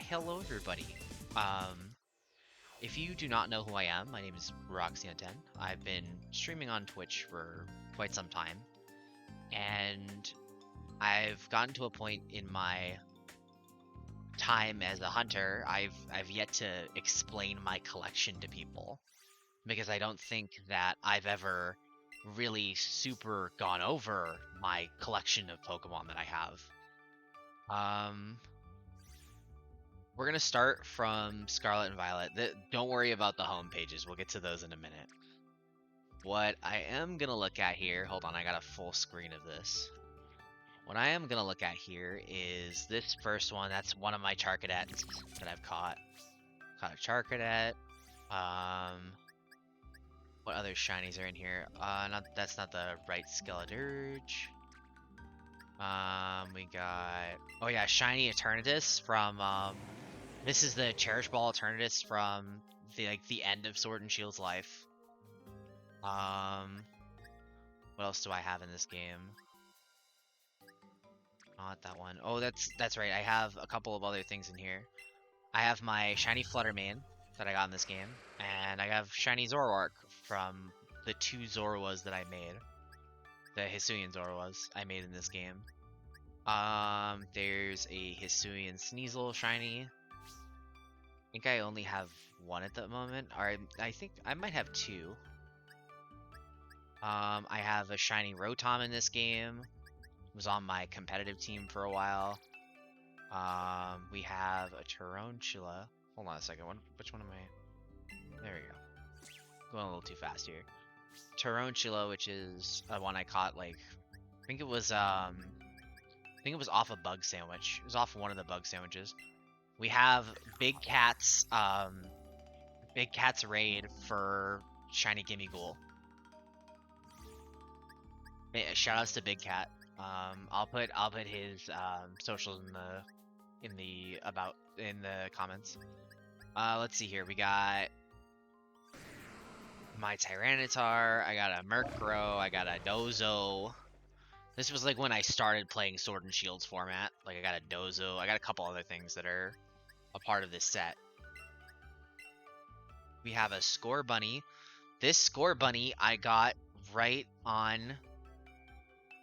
hello everybody. Um, if you do not know who I am, my name is Roxy10. I've been streaming on Twitch for quite some time, and I've gotten to a point in my time as a hunter, I've yet to explain my collection to people because I don't think that I've ever really super gone over my collection of Pokemon that I have. We're gonna start from Scarlet and Violet. Don't worry about the home pages. We'll get to those in a minute. What I am gonna look at here, hold on, I got a full screen of this. What I am gonna look at here is this first one. That's one of my Charcadets that I've caught. Caught a Charcadet. What other shinies are in here? That's not the right Skeledirge. We got, oh yeah, shiny Eternatus from this is the Cherish Ball Eternatus from the end of Sword and Shield's life. What else do I have in this game? Not that one. Oh, that's right. I have a couple of other things in here. I have my shiny Fluttermane that I got in this game, and I have shiny Zoroark from the two Zorwas that I made. The Hisuian Zorwas I made in this game. There's a Hisuian Sneasel shiny. I think I only have one at the moment, or I think I might have two. I have a shiny Rotom in this game. Was on my competitive team for a while. We have a Tarantula. Hold on a second. Which one am I? There we go. Going a little too fast here. Tarantula, which is one I caught I think it was off a bug sandwich. It was off one of the bug sandwiches. We have BigCat's raid for shiny Gimmighoul. Shoutouts to BigCat. I'll put his socials in the comments. Let's see here. We got my Tyranitar. I got a Murkrow. I got a Dozo. This was when I started playing Sword and Shields format. I got a Dozo. I got a couple other things that are a part of this set. We have a Score Bunny. This Score Bunny I got right on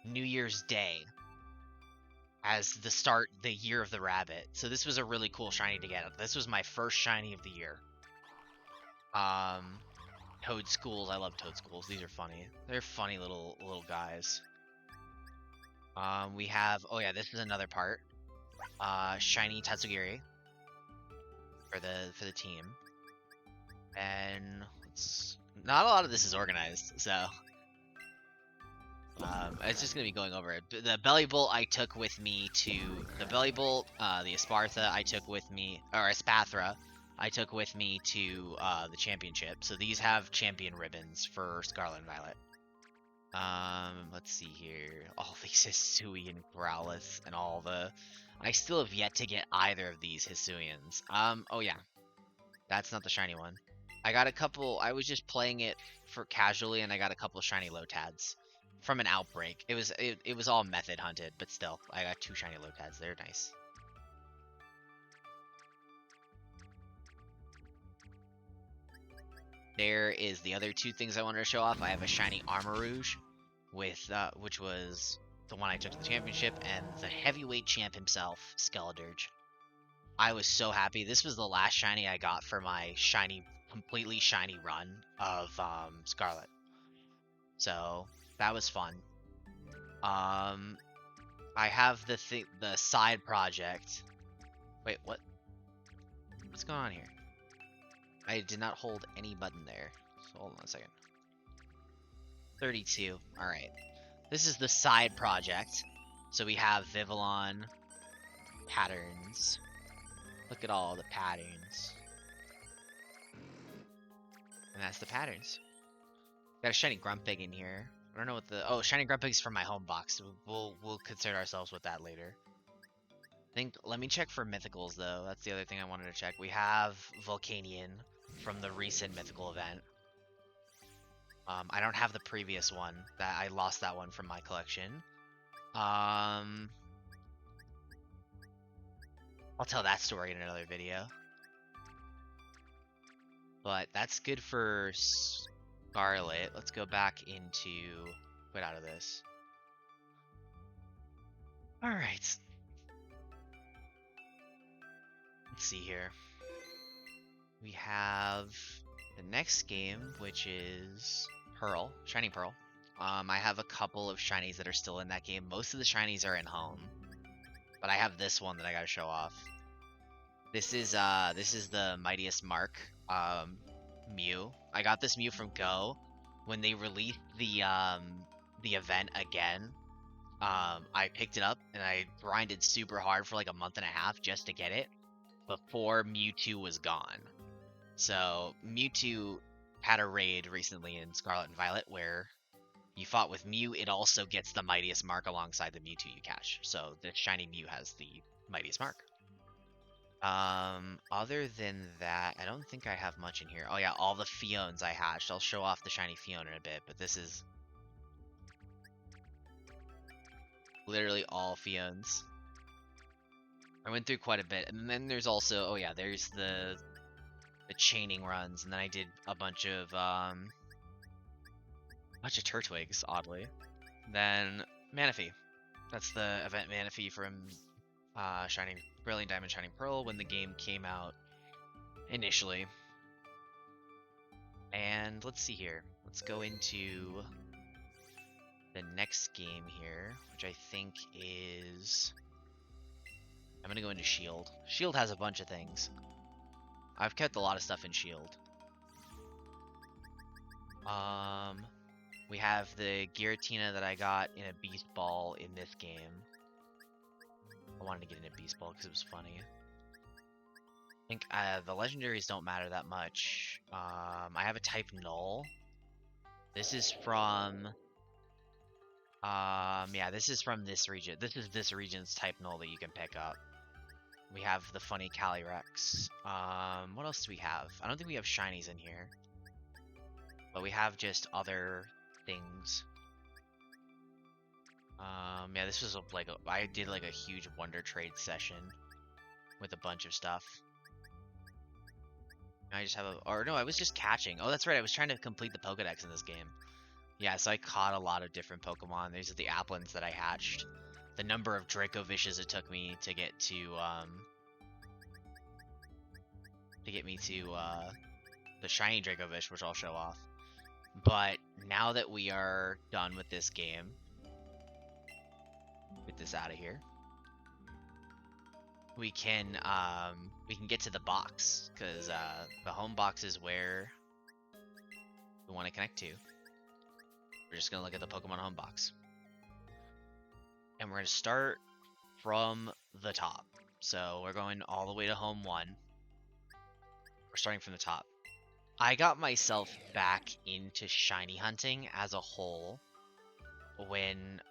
New Year's Day as the year of the rabbit. So this was a really cool shiny to get. This was my first shiny of the year. Toad Schools. I love Toad Schools. These are funny. They're funny little guys. We have, oh yeah, this is another part. Shiny Tatsugiri for the team. And not a lot of this is organized, so it's just gonna be going over it. The Bellybolt I took with me to the Bellybolt, the Espartha I took with me, or Espathra I took with me to the championship. So these have champion ribbons for Scarlet and Violet. Let's see here. All these Hisuian Growlithe and all the. I still have yet to get either of these Hisuians. Oh yeah, that's not the shiny one. I got a couple. I was just playing it for casually, and I got a couple of shiny Lotads from an outbreak. It was all method hunted, but still, I got two shiny Lotads. They're nice. There is the other two things I wanted to show off. I have a shiny Armarouge, with which was the one I took to the championship, and the heavyweight champ himself, Skeledirge. I was so happy. This was the last shiny I got for my completely shiny run of Scarlet. So that was fun. I have the side project. Wait, what? What's going on here? I did not hold any button there. So hold on a second. 32. Alright. This is the side project. So we have Vivillon patterns. Look at all the patterns. And that's the patterns. Got a shiny Grumpig in here. I don't know what the... Oh, shiny Grumpig's from my home box. We'll concern ourselves with that later. Let me check for mythicals, though. That's the other thing I wanted to check. We have Volcanion from the recent mythical event. I don't have the previous one. I lost that one from my collection. I'll tell that story in another video. But that's good for Scarlet. Let's go back into... Quit out of this. Alright. Let's see here. We have the next game, which is Pearl, Shining Pearl. I have a couple of shinies that are still in that game. Most of the shinies are in home, but I have this one that I gotta show off. This is the Mightiest Mark, Mew. I got this Mew from Go when they released the event again. I picked it up and I grinded super hard for like a month and a half just to get it before Mewtwo was gone. So Mewtwo had a raid recently in Scarlet and Violet where you fought with Mew. It also gets the Mightiest Mark alongside the Mewtwo you catch. So the shiny Mew has the Mightiest Mark. Other than that, I don't think I have much in here. Oh yeah, all the Fiones I hatched. I'll show off the shiny Fione in a bit, but this is literally all Fiones. I went through quite a bit, and then there's also, oh yeah, there's the chaining runs, and then I did a bunch of Turtwigs, oddly. Then Manaphy. That's the event Manaphy from Shining Brilliant Diamond Shining Pearl when the game came out initially. And let's see here. Let's go into the next game here, which I think is... I'm gonna go into Shield. Shield has a bunch of things. I've kept a lot of stuff in Shield. We have the Giratina that I got in a Beast Ball in this game. I wanted to get in a Beast Ball because it was funny. I think the legendaries don't matter that much. I have a type Null. This is from... yeah, this is from this region. This is this region's type Null that you can pick up. We have the funny Calyrex. What else do we have? I don't think we have shinies in here. But we have just other things. Yeah, this was like I did like a huge Wonder Trade session with a bunch of stuff. I just have or no, I was just catching. Oh, that's right, I was trying to complete the Pokedex in this game. Yeah, so I caught a lot of different Pokemon. These are the Applins that I hatched. The number of Dracovishes it took me to get to the shiny Dracovish, which I'll show off. But now that we are done with this game, get this out of here. We can get to the box, because the home box is where we want to connect to. We're just gonna look at the Pokemon home box. And we're gonna start from the top. So we're going all the way to home 1. We're starting from the top. I got myself back into shiny hunting as a whole when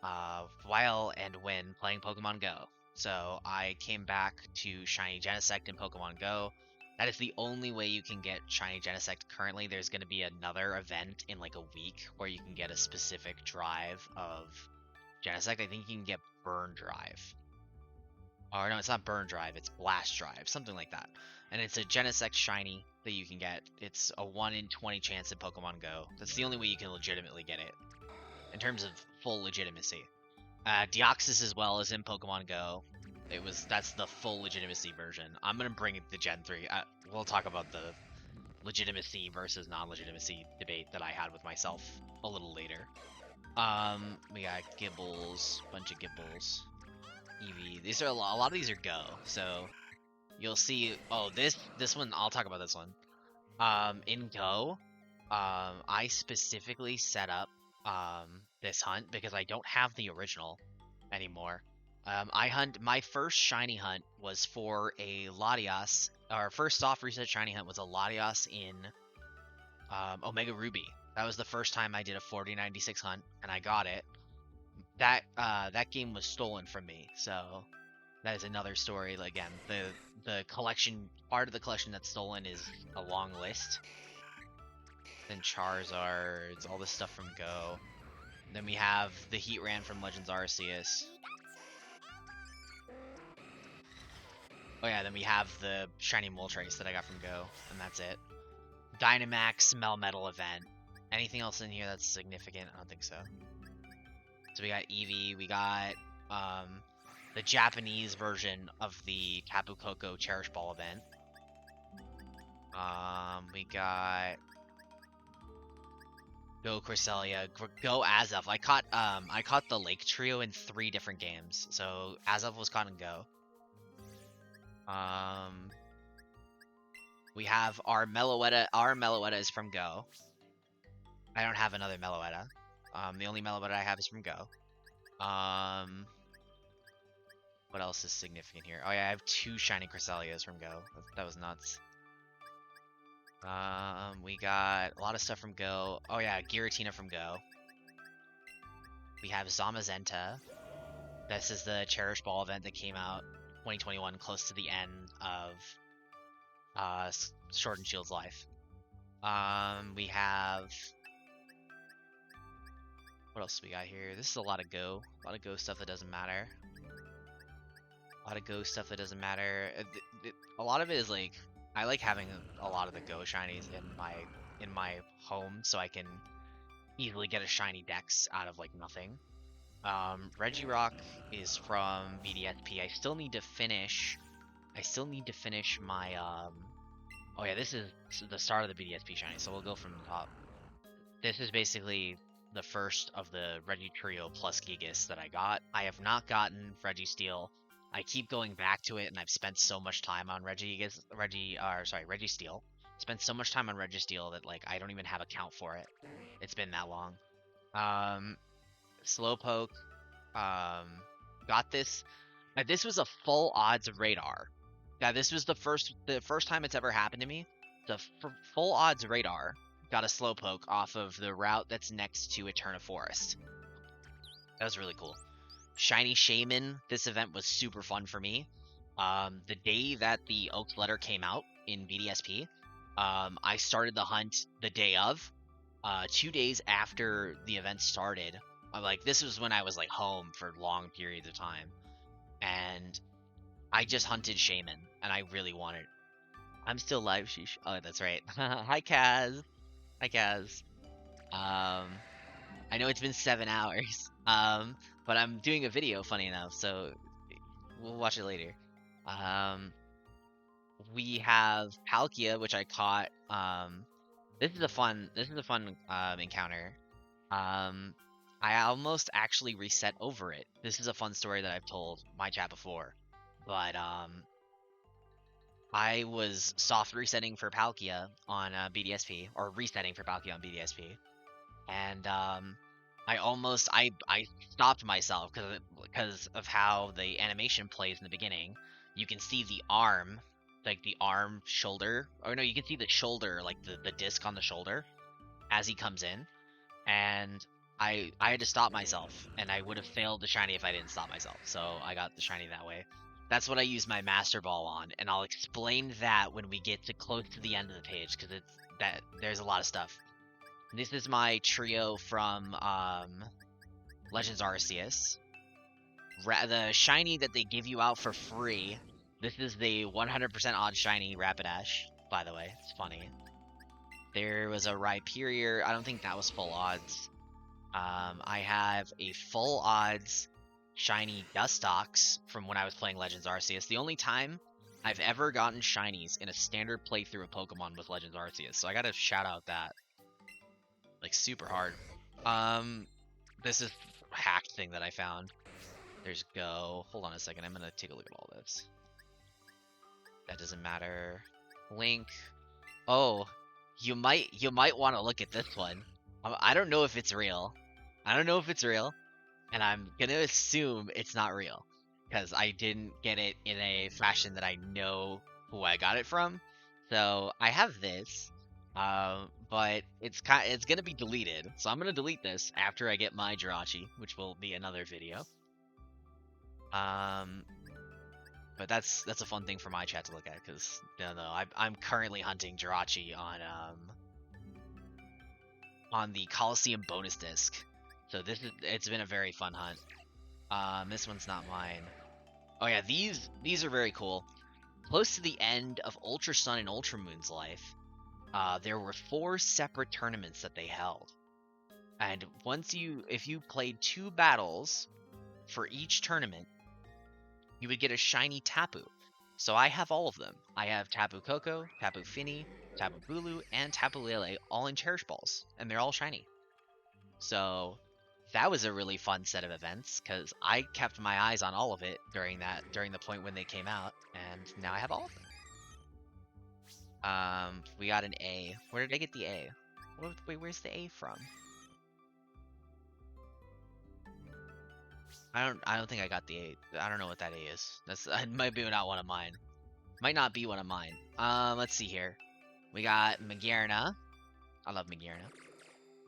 when playing Pokemon Go. So I came back to shiny Genesect in Pokemon Go. That is the only way you can get shiny Genesect currently. There's going to be another event in like a week where you can get a specific drive of Genesect. I think you can get Burn Drive. Or no, it's not Burn Drive, it's Blast Drive, something like that. And it's a Genesect shiny that you can get. It's a 1 in 20 chance in Pokemon Go. That's the only way you can legitimately get it, in terms of full legitimacy. Deoxys as well is in Pokemon Go. That's the full legitimacy version. I'm gonna bring the Gen 3. We'll talk about the legitimacy versus non-legitimacy debate that I had with myself a little later. We got Gibbles, bunch of Gibbles. Eevee. These are a lot of these are Go, so you'll see. Oh, this one, I'll talk about this one. In Go, I specifically set up this hunt because I don't have the original anymore. My first shiny hunt was for a Latias. Our first soft reset shiny hunt was a Latias in Omega Ruby. That was the first time I did a 4096 hunt, and I got it. That game was stolen from me, so that is another story. Again, the collection, part of the collection that's stolen is a long list. Then Charizards, all this stuff from Go. Then we have the Heatran from Legends Arceus. Oh yeah, then we have the shiny Moltres that I got from Go, and that's it. Dynamax Melmetal event. Anything else in here that's significant? I don't think so. So we got Eevee, we got the Japanese version of the Tapu Koko Cherish Ball event. We got Go Cresselia, Go Azelf. I caught the Lake Trio in 3 different games, so Azelf was caught in Go. We have our Meloetta. Our Meloetta is from Go. I don't have another Meloetta. The only Meloetta I have is from Go. What else is significant here? Oh yeah, I have 2 shiny Cresselias from Go. That was nuts. We got a lot of stuff from Go. Oh yeah, Giratina from Go. We have Zamazenta. This is the Cherish Ball event that came out 2021, close to the end of Sword and Shield's life. We have... What else we got here? This is a lot of Go. A lot of Go stuff that doesn't matter. A lot of Go stuff that doesn't matter. A lot of it is like... I like having a lot of the Go shinies in my home, so I can easily get a shiny Dex out of like nothing. Regirock is from BDSP. I still need to finish my oh yeah, this is the start of the BDSP shiny, so we'll go from the top. This is basically the first of the Regi Trio plus Gigas that I got. I have not gotten Registeel. I keep going back to it, and I've spent so much time on Registeel. Spent so much time on Registeel that like I don't even have a count for it. It's been that long. Slowpoke. Got this. This was a full odds radar. Yeah, this was the first time it's ever happened to me. The full odds radar got a Slowpoke off of the route that's next to Eterna Forest. That was really cool. Shiny Shaman. This event was super fun for me. The day that the Oak letter came out in BDSP, I started the hunt the day of. 2 days after the event started, this was when I was like home for long periods of time, and I just hunted Shaman, and I really wanted. I'm still live, sheesh. Oh, that's right. Hi, Kaz. Hi, Kaz. I know it's been 7 hours. But I'm doing a video, funny enough, so we'll watch it later. We have Palkia, which I caught. This is a fun encounter. I almost actually reset over it. This is a fun story that I've told my chat before, but I was soft resetting for Palkia on BDSP, or resetting for Palkia on BDSP, and I stopped myself because of how the animation plays in the beginning. You can see the arm, like the arm shoulder, or no, you can see the shoulder, like the disc on the shoulder as he comes in, and I had to stop myself, and I would have failed the shiny if I didn't stop myself, so I got the shiny that way. That's what I use my Master Ball on, and I'll explain that when we get to close to the end of the page, because there's a lot of stuff. This is my trio from Legends Arceus. The shiny that they give you out for free. This is the 100% odd shiny Rapidash, by the way. It's funny. There was a Rhyperior. I don't think that was full odds. I have a full odds shiny Dustox from when I was playing Legends Arceus. The only time I've ever gotten shinies in a standard playthrough of Pokemon with Legends Arceus. So I gotta shout out that. Like, super hard. This is a hacked thing that I found. There's Go. Hold on a second, I'm gonna take a look at all this. That doesn't matter. Link. Oh, you might want to look at this one. I don't know if it's real. And I'm gonna assume it's not real, because I didn't get it in a fashion that I know who I got it from. So I have this. But it's gonna be deleted, so I'm gonna delete this after I get my Jirachi, which will be another video. But that's a fun thing for my chat to look at, because I'm currently hunting Jirachi on the Coliseum bonus disc, so it's been a very fun hunt. This one's not mine. Oh yeah, these are very cool. close to the end of Ultra Sun and Ultra Moon's life, there were 4 separate tournaments that they held. And if you played 2 battles for each tournament, you would get a shiny Tapu. So I have all of them. I have Tapu Koko, Tapu Fini, Tapu Bulu, and Tapu Lele all in Cherish Balls, and they're all shiny. So that was a really fun set of events, because I kept my eyes on all of it during the point when they came out, and now I have all of them. We got an A. Where did I get the A? Wait, where's the A from? I don't think I got the A. I don't know what that A is. It might be not one of mine. Might not be one of mine. Let's see here. We got Magearna. I love Magearna.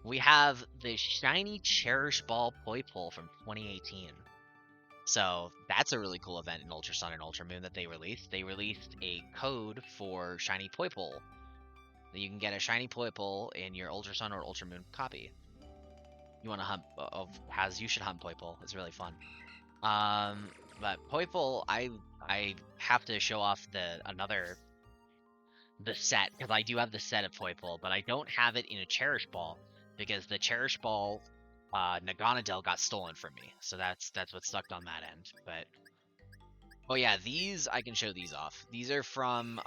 We have the shiny Cherish Ball Poipole from 2018. So that's a really cool event in Ultra Sun and Ultra Moon that they released. They released a code for shiny Poipole. You can get a shiny Poipole in your Ultra Sun or Ultra Moon copy. You want to hunt you should hunt Poipole. It's really fun. But Poipole, I have to show off the set, because I do have the set of Poipole, but I don't have it in a Cherish Ball because the Cherish Ball Naganadel got stolen from me. So that's what's stuck on that end. But oh yeah, these I can show these off. These are from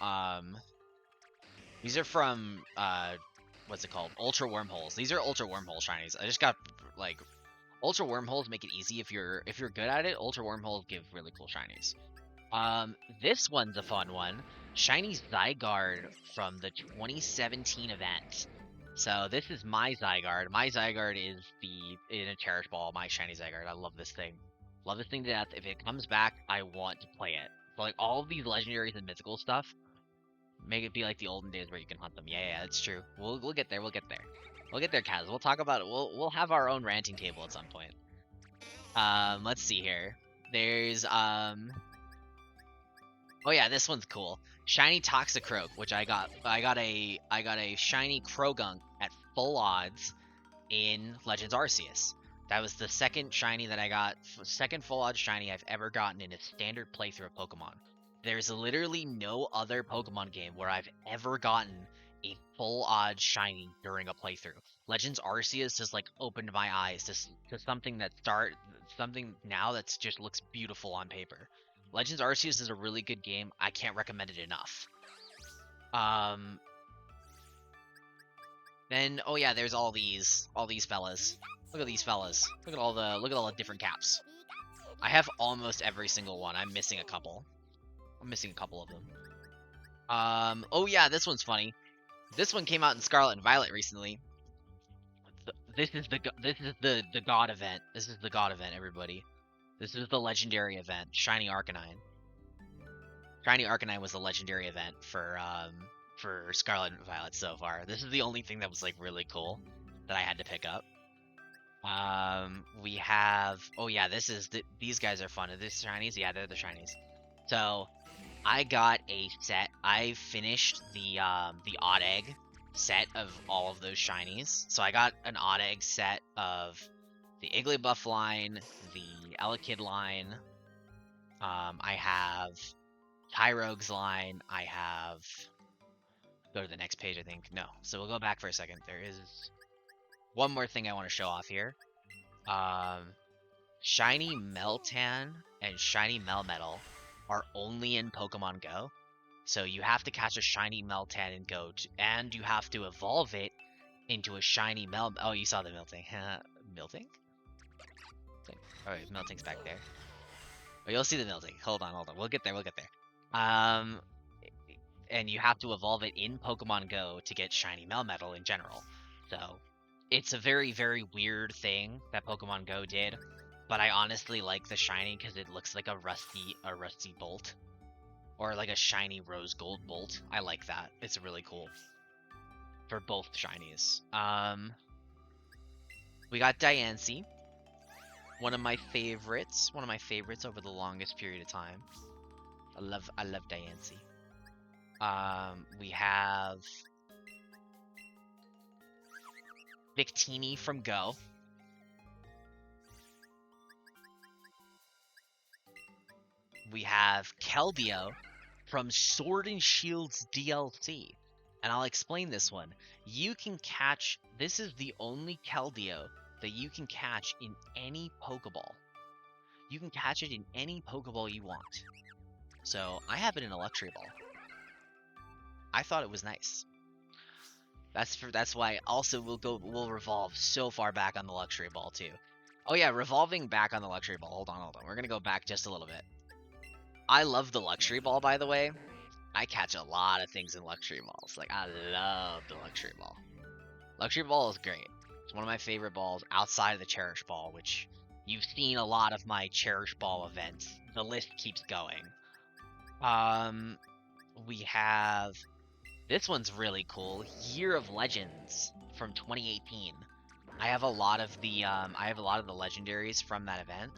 what's it called? Ultra Wormholes. These are Ultra Wormhole shinies. I just got like Ultra Wormholes make it easy if you're good at it. Ultra Wormholes give really cool shinies. This one's a fun one. Shiny Zygarde from the 2017 event. So this is my Zygarde. My Zygarde is in a Cherish Ball. My shiny Zygarde. I love this thing. Love this thing to death. If it comes back, I want to play it. So like all of these legendaries and mythical stuff, make it be like the olden days where you can hunt them. Yeah, it's true. We'll get there. We'll get there. We'll get there, Kaz. We'll talk about it. We'll have our own ranting table at some point. Let's see here. There's oh yeah, this one's cool. Shiny Toxicroak, which I got a shiny Krogunk at full odds in Legends Arceus. That was the second shiny that I got, second full odds shiny I've ever gotten in a standard playthrough of Pokemon. There's literally no other Pokemon game where I've ever gotten a full odds shiny during a playthrough. Legends Arceus has like opened my eyes to something something now that's just looks beautiful on paper. Legends Arceus is a really good game. I can't recommend it enough. Then oh yeah, there's all these fellas. Look at these fellas. Look at all the different caps. I have almost every single one. I'm missing a couple. I'm missing a couple of them. Oh yeah, this one's funny. This one came out in Scarlet and Violet recently. This is the God event. This is the God event, everybody. This is the legendary event, Shiny Arcanine. Shiny Arcanine was the legendary event for Scarlet and Violet so far. This is the only thing that was like really cool that I had to pick up. We have oh yeah, these guys are fun. Are these shinies? Yeah, they're the shinies. So I got a set. I finished the Odd Egg set of all of those shinies. So I got an Odd Egg set of the Igglybuff line, the Elekid line. I have Tyrogue's line. I have go to the next page, I think. No. So we'll go back for a second. There is one more thing I want to show off here. Shiny Meltan and Shiny Melmetal are only in Pokemon Go. So you have to catch a shiny Meltan in Go, and you have to evolve it into a shiny Oh, you saw the Milting. Milting? Alright, Milting's back there. Oh, you'll see the Milting. Hold on. We'll get there. And you have to evolve it in Pokemon Go to get shiny Melmetal in general. So it's a very, very weird thing that Pokemon Go did. But I honestly like the shiny because it looks like a rusty bolt. Or like a shiny rose gold bolt. I like that. It's really cool. For both shinies. We got Diancie. One of my favorites over the longest period of time. I love Diancie. We have Victini from Go. We have Keldeo from Sword and Shield's DLC. And I'll explain this one. You can catch, this is the only Keldeo that you can catch in any Pokeball. You can catch it in any Pokeball you want. So I have it in a Luxury Ball. I thought it was nice. That's why also we'll revolve so far back on the Luxury Ball too. Oh yeah, revolving back on the Luxury Ball. Hold on. We're gonna go back just a little bit. I love the Luxury Ball, by the way. I catch a lot of things in Luxury Balls. Like, I love the Luxury Ball. Luxury Ball is great. It's one of my favorite balls outside of the Cherish Ball, which you've seen a lot of my Cherish Ball events. The list keeps going. We have... This one's really cool. Year of Legends from 2018. I have a lot of the legendaries from that event.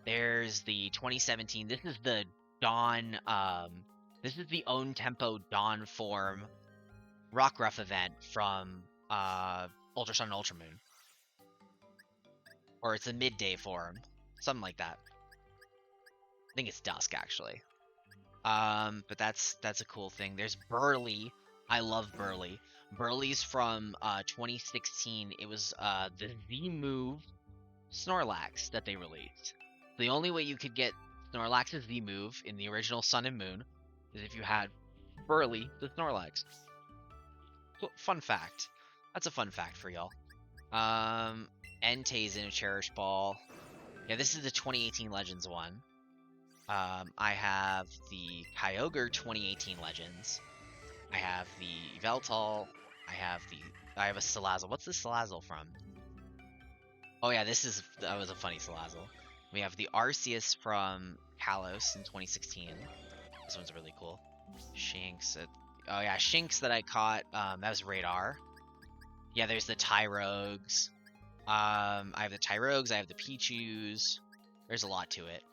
There's the 2017. This is the Dawn. This is the Own Tempo Dawn form Rockruff event from Ultra Sun and Ultra Moon, or it's a midday form, something like that. I think it's Dusk actually. But that's a cool thing. There's Burly. I love Burly. Burly's from 2016. It was the Z-Move Snorlax that they released. The only way you could get Snorlax's Z-Move in the original Sun and Moon is if you had Burly the Snorlax. Fun fact. That's a fun fact for y'all. Entei's in a Cherish Ball. Yeah, this is the 2018 Legends one. I have the Kyogre 2018 Legends. I have the Veltal. I have a Salazzle. What's the Salazzle from? Oh yeah, that was a funny Salazzle. We have the Arceus from Kalos in 2016. This one's really cool. Shinx. Oh yeah, Shinx that I caught. That was Radar. Yeah, there's the Tyrogues. I have the Tyrogues. I have the Pichus. There's a lot to it.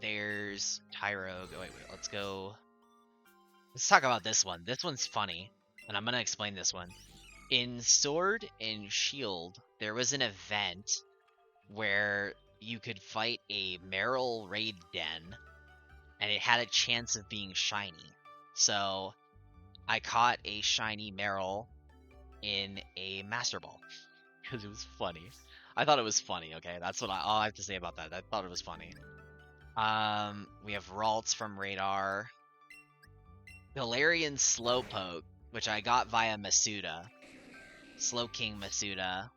There's Tyrogue. Oh, wait, let's go. Let's talk about this one. This one's funny, and I'm gonna explain this one. In Sword and Shield, there was an event where you could fight a Meryl Raid Den, and it had a chance of being shiny. So, I caught a shiny Meryl in a Master Ball, because it was funny. I thought it was funny, okay? That's all I have to say about that. I thought it was funny. We have Ralts from Radar. Galarian Slowpoke, which I got via Masuda. Slowking Masuda.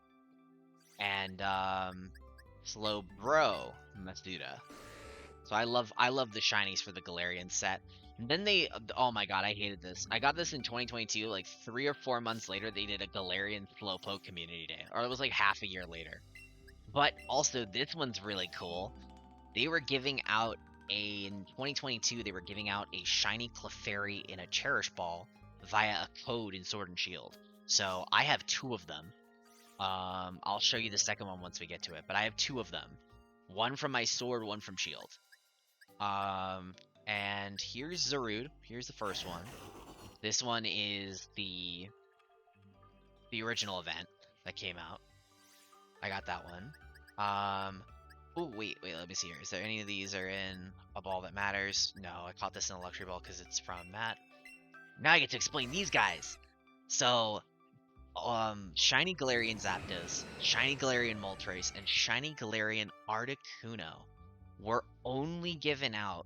And, Slowbro Masuda. So I love the shinies for the Galarian set. And then oh my god, I hated this. I got this in 2022, like 3 or 4 months later, they did a Galarian Slowpoke Community Day. Or it was like half a year later. But also, this one's really cool. They were giving out in 2022, they were giving out a shiny Clefairy in a Cherish Ball via a code in Sword and Shield. So I have 2 of them. I'll show you the second one once we get to it, but I have 2 of them. One from my Sword, one from Shield. And here's Zarude. Here's the first one. This one is the original event that came out. I got that one. Oh, wait, let me see here. Is there any of these are in a ball that matters? No, I caught this in a Luxury Ball because it's from Matt. Now I get to explain these guys. So, Shiny Galarian Zapdos, Shiny Galarian Moltres, and Shiny Galarian Articuno were only given out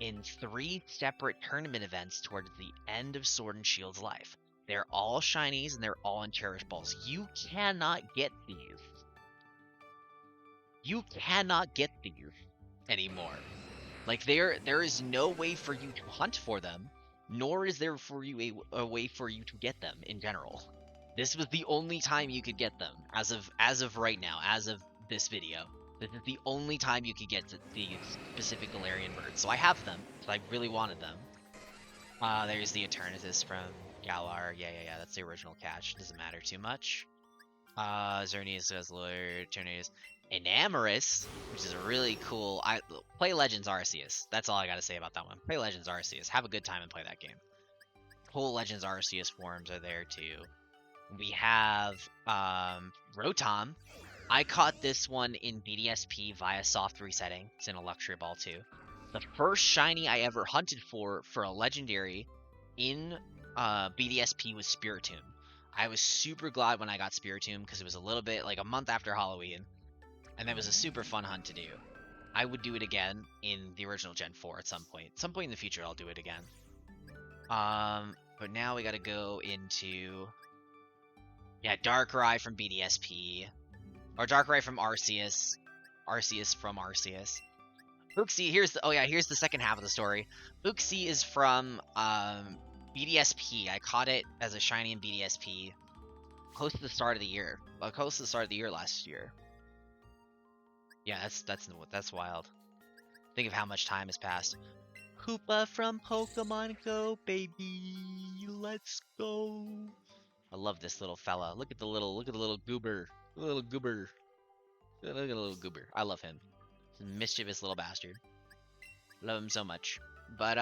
in 3 separate tournament events towards the end of Sword and Shield's life. They're all shinies and they're all in Cherish Balls. You cannot get these. You cannot get these anymore. Like, there is no way for you to hunt for them, nor is there for you a way for you to get them in general. This was the only time you could get them as of right now, as of this video. This is the only time you could get the specific Galarian birds. So I have them, so I really wanted them. There's the Eternatus from Galar. Yeah, that's the original catch. Doesn't matter too much. Xerneas, Guzzlord, Eternatus. Enamorous, which is a really cool... play Legends Arceus. That's all I gotta say about that one. Play Legends Arceus. Have a good time and play that game. Cool Legends Arceus forms are there too. We have Rotom. I caught this one in BDSP via soft resetting. It's in a Luxury Ball too. The first shiny I ever hunted for a legendary in BDSP was Spiritomb. I was super glad when I got Spiritomb because it was a little bit like a month after Halloween, and that was a super fun hunt to do. I would do it again in the original Gen 4 at some point. Some point in the future, I'll do it again. But now we gotta go into... Yeah, Darkrai from BDSP. Or Darkrai from Arceus. Arceus from Arceus. Uxie, here's the second half of the story. Uxie is from BDSP. I caught it as a shiny in BDSP close to the start of the year. Close to the start of the year last year. Yeah, that's wild. Think of how much time has passed. Koopa from Pokemon Go, baby. Let's go. I love this little fella. Look at the little goober. Little goober. Look at the little goober. I love him. He's a mischievous little bastard. Love him so much. But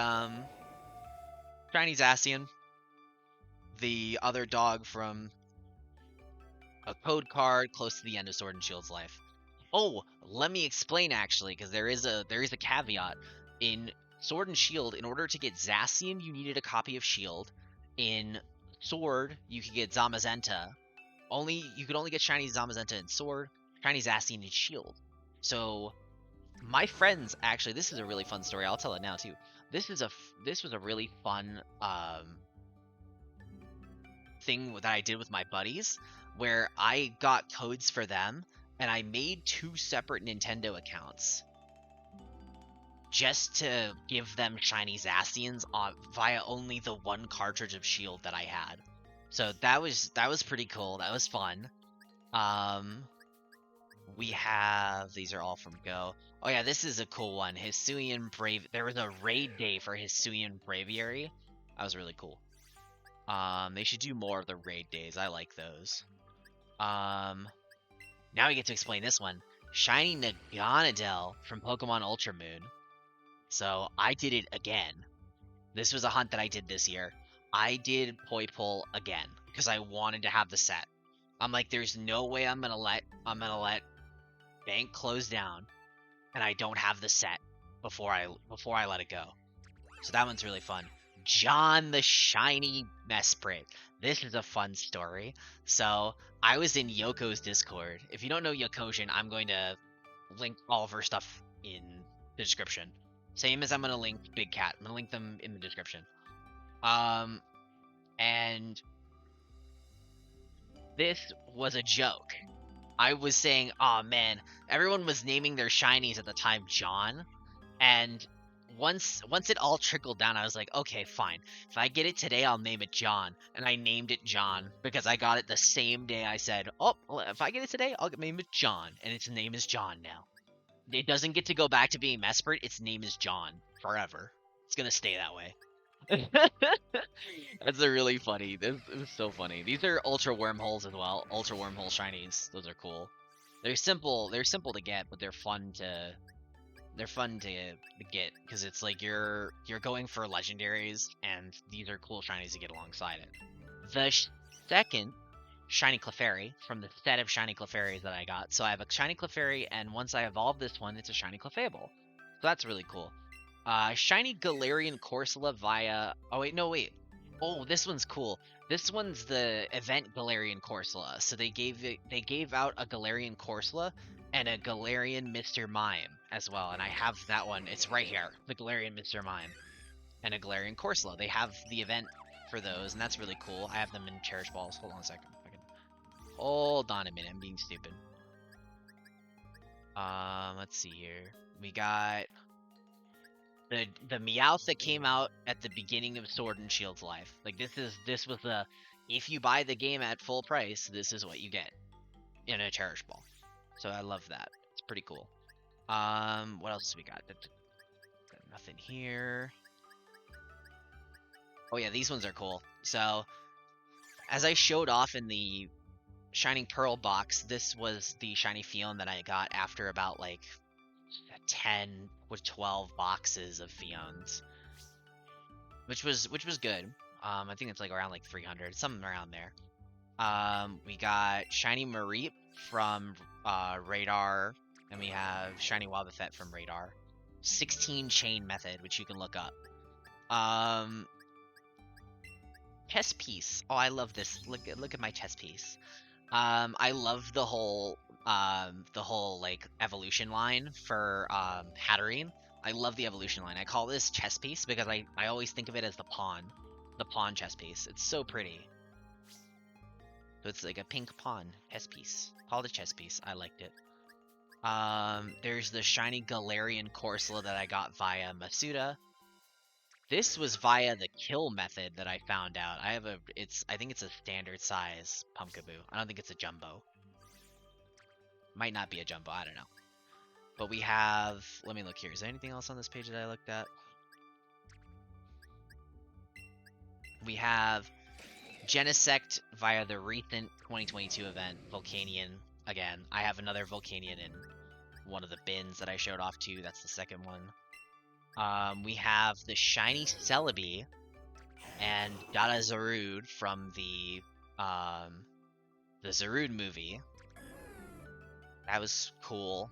Shiny Zacian, the other dog from a code card close to the end of Sword and Shield's life. Oh, let me explain actually, because there is a caveat. In Sword and Shield, in order to get Zacian, you needed a copy of Shield. In Sword, you could get Zamazenta. You could only get Shiny Zamazenta in Sword, Shiny Zacian in Shield. So my friends, actually, this is a really fun story. I'll tell it now too. This was a really fun thing that I did with my buddies, where I got codes for them, and I made 2 separate Nintendo accounts just to give them Shiny Zacians via only the one cartridge of Shield that I had. So that was pretty cool. That was fun. We have... These are all from Go. Oh yeah, this is a cool one. Hisuian Brave... There was a raid day for Hisuian Braviary. That was really cool. They should do more of the raid days. I like those. Now we get to explain this one. Shiny Naganadel from Pokemon Ultra Moon. So I did it again. This was a hunt that I did this year. I did Poipole again because I wanted to have the set. I'm like, there's no way I'm gonna let Bank close down and I don't have the set before I let it go. So that one's really fun. John the Shiny Mesprit. This is a fun story. So I was in Yoko's Discord. If you don't know Yokosion, I'm going to link all of her stuff in the description. Same as I'm going to link BigCat. I'm going to link them in the description. And this was a joke. I was saying, oh man, everyone was naming their shinies at the time John. And once it all trickled down, I was like, okay, fine. If I get it today, I'll name it John. And I named it John because I got it the same day I said, oh, well, if I get it today, I'll name it John. And its name is John now. It doesn't get to go back to being Mesprit. Its name is John forever. It's going to stay that way. That's a really funny. It was so funny. These are Ultra Wormholes as well. Ultra Wormhole shinies. Those are cool. They're simple to get, but they're fun to get because it's like you're going for legendaries, and these are cool shinies to get alongside it. The second Shiny Clefairy from the set of Shiny Clefairies that I got. So I have a Shiny Clefairy, and once I evolve this one, it's a Shiny Clefable. So that's really cool. Shiny Galarian Corsola via... Oh, wait, no, wait. Oh, this one's cool. This one's the event Galarian Corsola. So they gave out a Galarian Corsola and a Galarian Mr. Mime as well. And I have that one. It's right here. The Galarian Mr. Mime and a Galarian Corsola. They have the event for those, and that's really cool. I have them in Cherish Balls. Hold on a second. Hold on a minute. I'm being stupid. Let's see here. We got... The Meowth that came out at the beginning of Sword and Shield's life. Like this was the, if you buy the game at full price, this is what you get in a Cherish Ball. So I love that. It's pretty cool. What else we got? Got nothing here. Oh yeah, these ones are cool. So as I showed off in the Shining Pearl box, this was the Shiny Fion that I got after about like 10 with 12 boxes of Fions, which was good. I think it's like around like 300, something around there. We got Shiny Mareep from Radar, and we have Shiny Wobbuffet from Radar. 16 chain method, which you can look up. Chess piece. Oh, I love this. Look at my chess piece. I love the whole like evolution line for Hatterene. I love the evolution line. I call this chess piece because I always think of it as the pawn chess piece. It's so pretty. So it's like a pink pawn chess piece. Called a chess piece. I liked it. There's the shiny Galarian Corsola that I got via Masuda. This was via the kill method that I found out. I think it's a standard size Pumpkaboo. I don't think it's a jumbo. Might not be a jumbo, I don't know. But we have, let me look here. Is there anything else on this page that I looked at? We have Genesect via the recent 2022 event, Volcanion. Again, I have another Volcanion in one of the bins that I showed off to. That's the second one. We have the shiny Celebi and Dada Zarude from the Zarude movie. That was cool.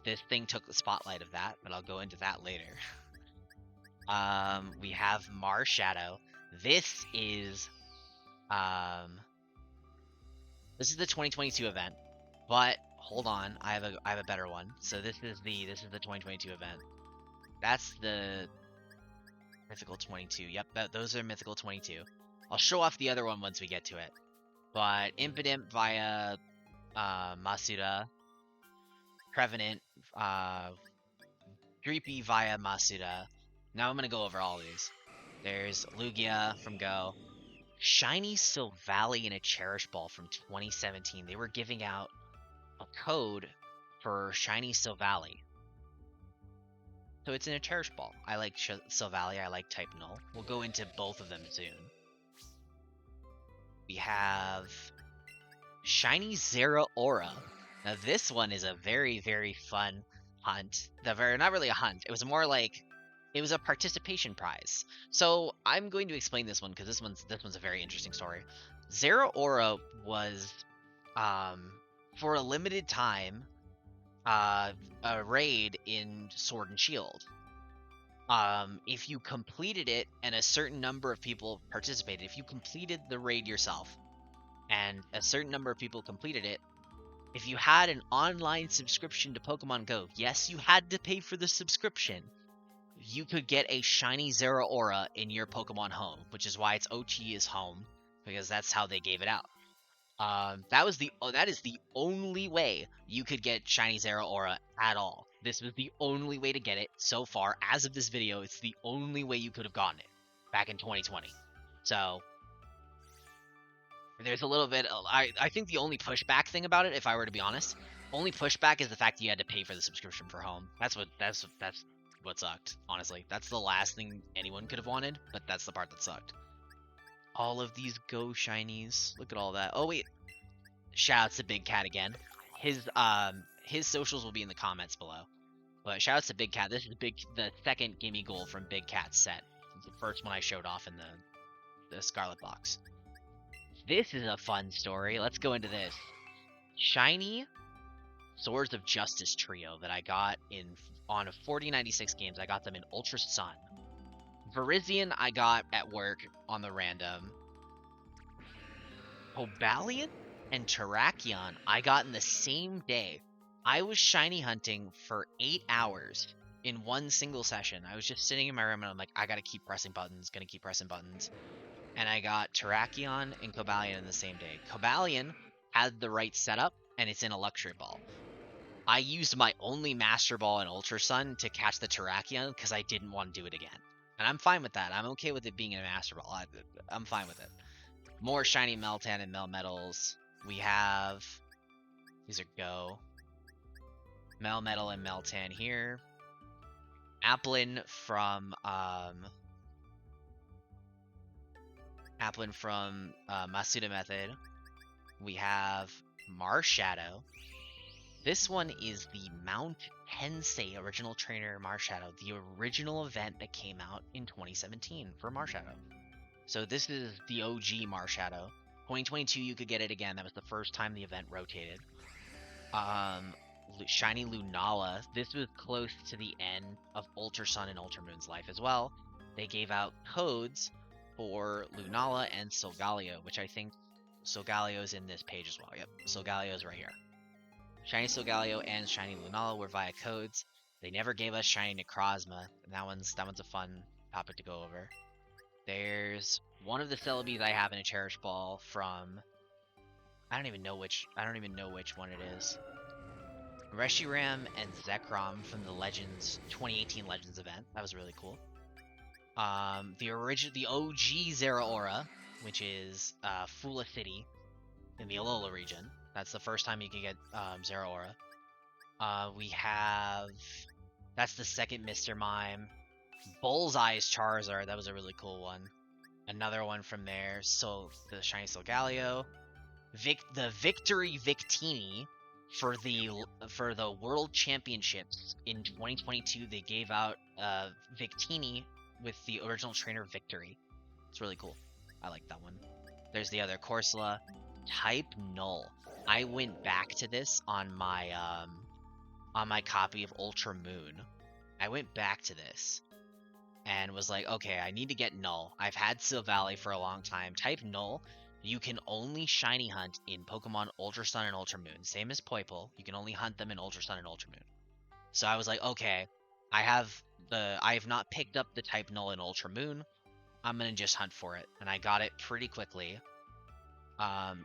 This thing took the spotlight of that, but I'll go into that later. We have Marshadow. This is the 2022 event, but hold on, I have a better one. So this is the 2022 event. That's the Mythical 22. Yep, those are Mythical 22. I'll show off the other one once we get to it. But Impidimp via Masuda, Prevenant, Dreepy via Masuda. Now I'm gonna go over all of these. There's Lugia from Go. Shiny Silvally and a Cherish Ball from 2017. They were giving out a code for Shiny Silvally. So it's in a Cherish Ball. I like Silvally, I like Type Null. We'll go into both of them soon. We have Shiny Zeraora. Now this one is a very, very fun hunt. Not really a hunt. It was more like it was a participation prize. So I'm going to explain this one because this one's a very interesting story. Zeraora was for a limited time a raid in Sword and Shield. If you completed it and a certain number of people participated, if you completed the raid yourself and a certain number of people completed it, if you had an online subscription to Pokemon Go, yes, you had to pay for the subscription, you could get a shiny Zeraora in your Pokemon home, which is why its OT is home, because that's how they gave it out. That is the only way you could get shiny Zeraora at all. This was the only way to get it so far. As of this video, it's the only way you could have gotten it back in 2020. So there's a little bit. I think the only pushback thing about it, if I were to be honest, only pushback is the fact that you had to pay for the subscription for home. That's what sucked. Honestly, that's the last thing anyone could have wanted, but that's the part that sucked. All of these Go shinies. Look at all that. Oh wait, shoutouts to BigCat again. His socials will be in the comments below. But shoutouts to BigCat. This is the second gimme goal from BigCat's set. It's the first one I showed off in the Scarlet box. This is a fun story. Let's go into this. Shiny Swords of Justice trio that I got on 4096 games. I got them in Ultra Sun. Virizion I got at work on the random. Cobalion and Terrakion I got in the same day. I was shiny hunting for 8 hours in one single session. I was just sitting in my room and I'm like, I gotta keep pressing buttons, gonna keep pressing buttons. And I got Terrakion and Cobalion in the same day. Cobalion had the right setup, and it's in a Luxury Ball. I used my only Master Ball in Ultra Sun to catch the Terrakion because I didn't want to do it again. And I'm fine with that. I'm okay with it being in a Master Ball. I'm fine with it. More shiny Meltan and Melmetals. We have... These are Go. Melmetal and Meltan here. Applin from... Masuda Method. We have Marshadow. This one is the Mount Tensei Original Trainer Marshadow, the original event that came out in 2017 for Marshadow. So this is the OG Marshadow. 2022 you could get it again. That was the first time the event rotated. shiny Lunala. This was close to the end of Ultra Sun and Ultra Moon's life as well. They gave out codes for Lunala and Solgaleo, which I think Solgaleo's in this page as well. Yep, Solgaleo's right here. Shiny Solgaleo and Shiny Lunala were via codes. They never gave us Shiny Necrozma, and that one's a fun topic to go over. There's one of the Celebies I have in a Cherish Ball from I don't even know which one it is. Reshiram and Zekrom from the Legends 2018 Legends event. That was really cool. The OG Zeraora, which is Fula City in the Alola region. That's the first time you can get Zeraora. That's the second Mr. Mime. Bullseye's Charizard, that was a really cool one. Another one from there, so the Shiny Solgaleo. The Victory Victini for the World Championships in 2022, they gave out Victini with the original trainer Victory. It's really cool. I like that one. There's the other Corsola. Type Null. I went back to this on my copy of Ultra Moon. I went back to this and was like, okay, I need to get Null. I've had Silvally for a long time. Type Null. You can only shiny hunt in Pokemon Ultra Sun and Ultra Moon. Same as Poipole. You can only hunt them in Ultra Sun and Ultra Moon. So I was like, okay, I have not picked up the Type Null in Ultra Moon. I'm gonna just hunt for it, and I got it pretty quickly.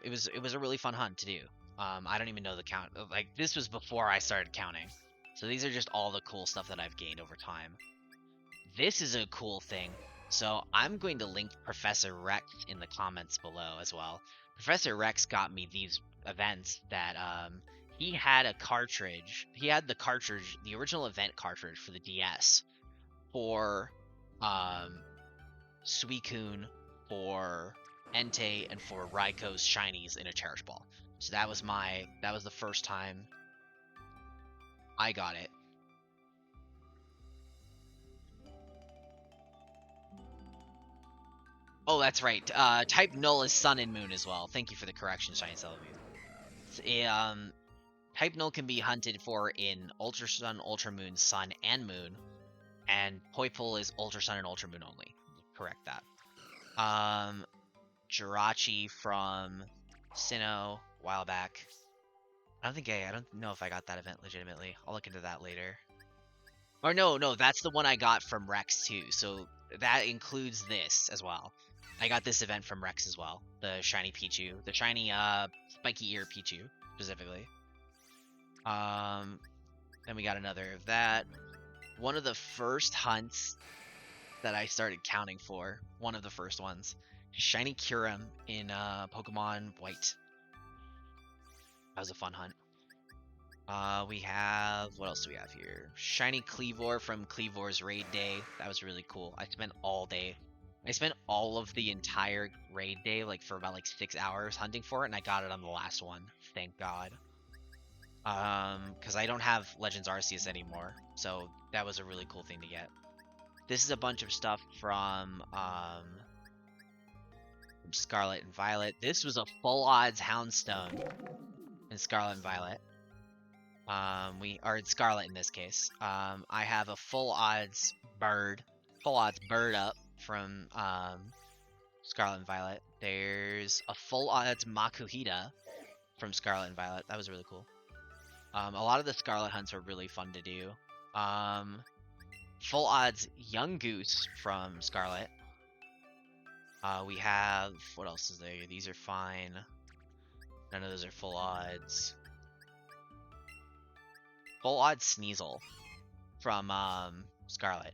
It was a really fun hunt to do. I don't even know the count. Like, this was before I started counting. So these are just all the cool stuff that I've gained over time. This is a cool thing. So I'm going to link ProfessorRex in the comments below as well. ProfessorRex got me these events that he had a cartridge. He had the original event cartridge for the DS for Suicune, for Entei, and for Raikou shinies in a Cherish Ball. So that was the first time I got it. Oh, that's right. Type Null is Sun and Moon as well. Thank you for the correction, Shiny Celebi. Type Null can be hunted for in Ultra Sun, Ultra Moon, Sun, and Moon. And Poipole is Ultra Sun and Ultra Moon only. Correct that. Jirachi from Sinnoh a while back. I don't know if I got that event legitimately. I'll look into that later. Or no, that's the one I got from Rex too. So that includes this as well. I got this event from Rex as well. The shiny Pichu. The shiny spiky ear Pichu, specifically. Then we got another of that. One of the first hunts that I started counting for. One of the first ones. Shiny Kyurem in Pokemon White. That was a fun hunt. What else do we have here? Shiny Kleavor from Kleavor's Raid Day. That was really cool. I spent all of the entire raid day, like for about 6 hours hunting for it, and I got it on the last one. Thank God. Because I don't have Legends Arceus anymore, so that was a really cool thing to get. This is a bunch of stuff from Scarlet and Violet. This was a full odds Houndstone in Scarlet and Violet. In Scarlet in this case. I have a full odds bird up from Scarlet and Violet. There's a full odds Makuhita from Scarlet and Violet. That was really cool. A lot of the Scarlet hunts are really fun to do. Full odds Young Goose from Scarlet. We have, what else is there? These are fine. None of those are full odds. Full odds Sneasel from Scarlet.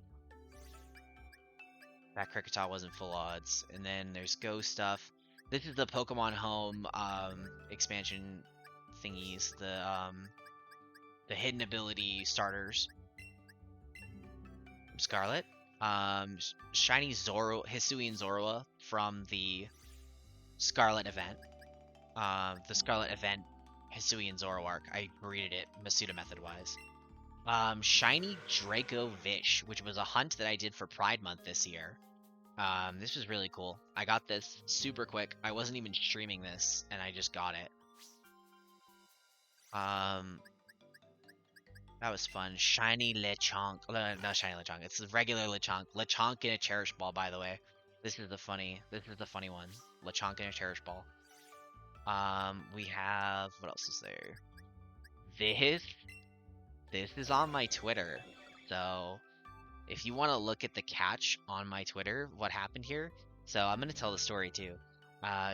That Kricketot wasn't full odds. And then there's Go stuff. This is the Pokemon Home expansion thingies. The hidden ability starters from Scarlet. Shiny Hisuian Zorua from the Scarlet event. The Scarlet event Hisuian Zoroark. I greeted it Masuda method wise. Shiny Draco Vish, which was a hunt that I did for Pride Month this year. This was really cool. I got this super quick. I wasn't even streaming this, and I just got it. That was fun. Shiny Lechonk. Not shiny Lechonk. It's the regular Lechonk. Lechonk in a Cherish Ball, by the way. This is the funny one. Lechonk in a Cherish Ball. We have, what else is there? This is on my Twitter. So if you want to look at the catch on my Twitter, what happened here? So I'm gonna tell the story too.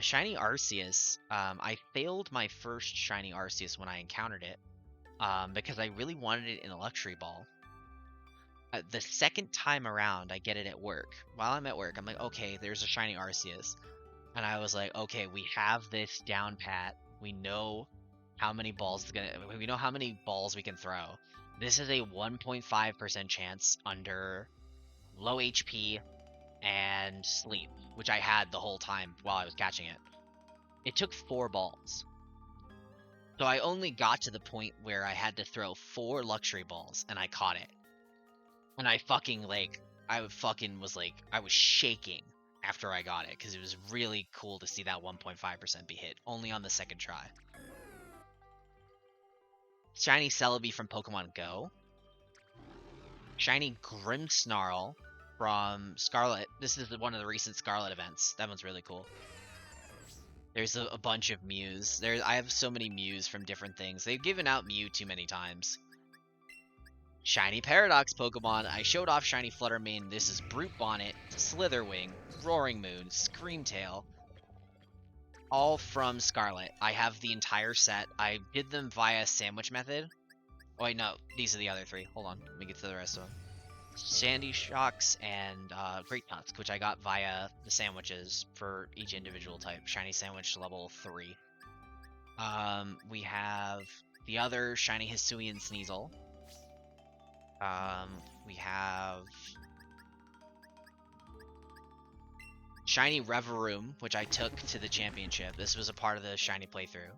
Shiny Arceus. I failed my first Shiny Arceus when I encountered it. Because I really wanted it in a luxury ball. The second time around, I get it at work. While I'm at work, I'm like, okay, there's a Shiny Arceus. And I was like, okay, we have this down pat. We know how many balls we know how many balls we can throw. This is a 1.5% chance under low HP and sleep, which I had the whole time while I was catching it. It took 4 balls. So I only got to the point where I had to throw 4 luxury balls, and I caught it. And I was shaking after I got it, because it was really cool to see that 1.5% be hit, only on the second try. Shiny Celebi from Pokemon Go. Shiny Grimmsnarl from Scarlet. This is one of the recent Scarlet events. That one's really cool. There's a bunch of Mews. I have so many Mews from different things. They've given out Mew too many times. Shiny Paradox Pokemon. I showed off Shiny Fluttermane. This is Brute Bonnet, Slitherwing, Roaring Moon, Screamtail. All from Scarlet. I have the entire set. I did them via sandwich method. Oh wait, no. These are the other 3. Hold on. Let me get to the rest of them. Sandy Shocks and Great Tusk, which I got via the sandwiches for each individual type. Shiny Sandwich level 3. We have the other Shiny Hisuian Sneasel. We have Shiny Reverum, which I took to the championship. This was a part of the Shiny playthrough.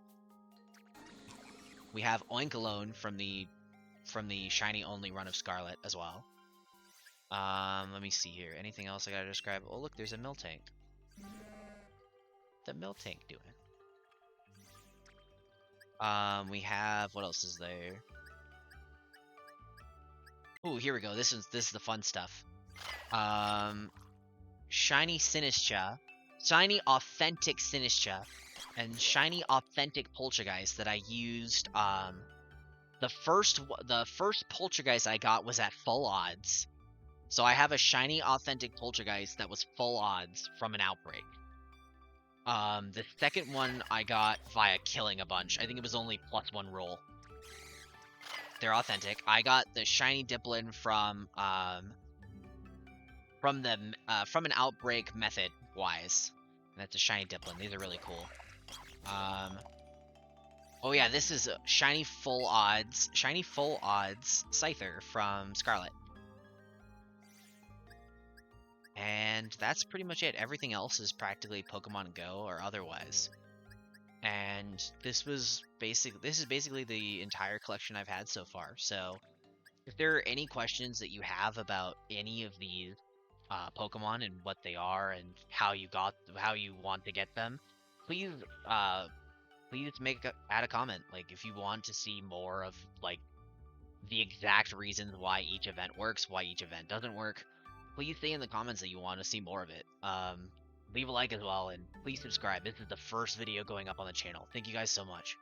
We have Oinkalone from the Shiny only run of Scarlet as well. Let me see here. Anything else I gotta describe? Oh, look, there's a Miltank. The Miltank doing? We have, what else is there? Ooh, here we go. This is the fun stuff. Shiny Sinistcha, Shiny Authentic Sinistcha, and Shiny Authentic Poltergeist that I used. The first Poltergeist I got was at full odds. So I have a Shiny Authentic Poltergeist that was full odds from an outbreak. The second one I got via killing a bunch. I think it was only +1 roll. They're authentic. I got the Shiny Dipplin from an outbreak method wise. And that's a Shiny Dipplin. These are really cool. Oh yeah, this is Shiny Full Odds Scyther from Scarlet. And that's pretty much it. Everything else is practically Pokemon Go or otherwise. And this is basically the entire collection I've had so far. So if there are any questions that you have about any of these Pokemon and what they are and how you want to get them, please add a comment. Like, if you want to see more of like the exact reasons why each event works, why each event doesn't work, please say in the comments that you want to see more of it. Leave a like as well, and please subscribe. This is the first video going up on the channel. Thank you guys so much.